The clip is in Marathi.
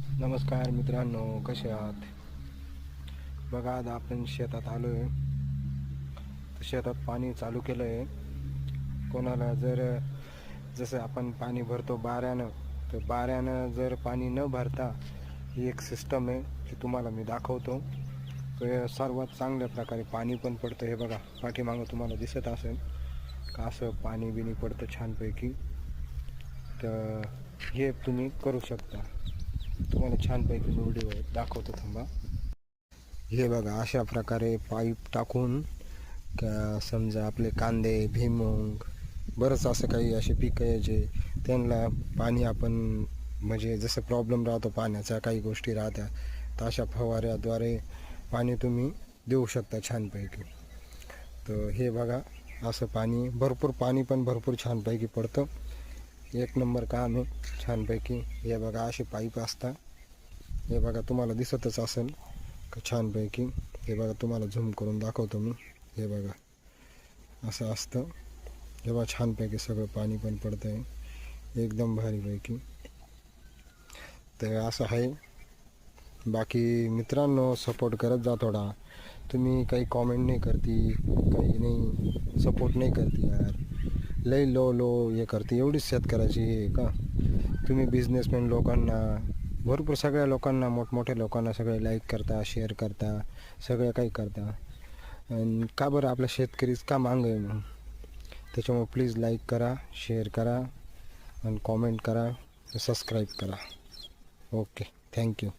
नमस्कार मित्रांनो, कसे आहात? बघा, आज आपण शेतात आलो आहे. शेतात पाणी चालू केलं आहे. कोणाला जसं आपण पाणी भरतो बाऱ्यानं, तर बाऱ्यानं जर पाणी न भरता ही एक सिस्टम आहे की तुम्हाला मी दाखवतो. तर सर्वात चांगल्या प्रकारे पाणी पण पडतं. हे बघा, पाठीमागं तुम्हाला दिसत असेल का असं पाणी बिनी पडतं छानपैकी. तर हे तुम्ही करू शकता. तुम्हाला छानपैकी व्हिडिओ दाखवतो, थांबा. हे बघा, अशा प्रकारे पाईप टाकून का समजा आपले कांदे, भुईमूग, बरंच असं काही असे पिकं आहे जे त्यांना पाणी आपण म्हणजे जसं प्रॉब्लेम राहतो पाण्याचा, काही गोष्टी राहत्या, तर अशा फवाऱ्याद्वारे पाणी तुम्ही देऊ शकता छानपैकी. तर हे बघा, असं पाणी पण भरपूर छानपैकी पडतं. एक नंबर काम आहे छानपैकी. हे बघा, असे पाईप असतात. हे बघा, तुम्हाला दिसतच असेल का छानपैकी. हे बघा, तुम्हाला झूम करून दाखवतो मी. हे बघा, असं असतं. हे बघा, छानपैकी सगळं पाणी पण पडतं आहे एकदम भारीपैकी. तर असं आहे. बाकी मित्रांनो, सपोर्ट करत जा थोडा. तुम्ही काही कॉमेंट नाही करती, काही नाही, सपोर्ट नाही करते यार. लई लो हे करते. एवढीच शेतकऱ्याची हे का? तुम्ही बिझनेसमॅन लोकांना, भरपूर सगळ्या लोकांना, मोठमोठ्या लोकांना सगळे लाईक करता, शेअर करता, सगळं काही करता. आणि का बरं आपल्या शेतकरीच का मागं आहे मग? त्याच्यामुळे प्लीज लाईक करा, शेअर करा आणि कॉमेंट करा, सबस्क्राईब करा. Okay, thank you.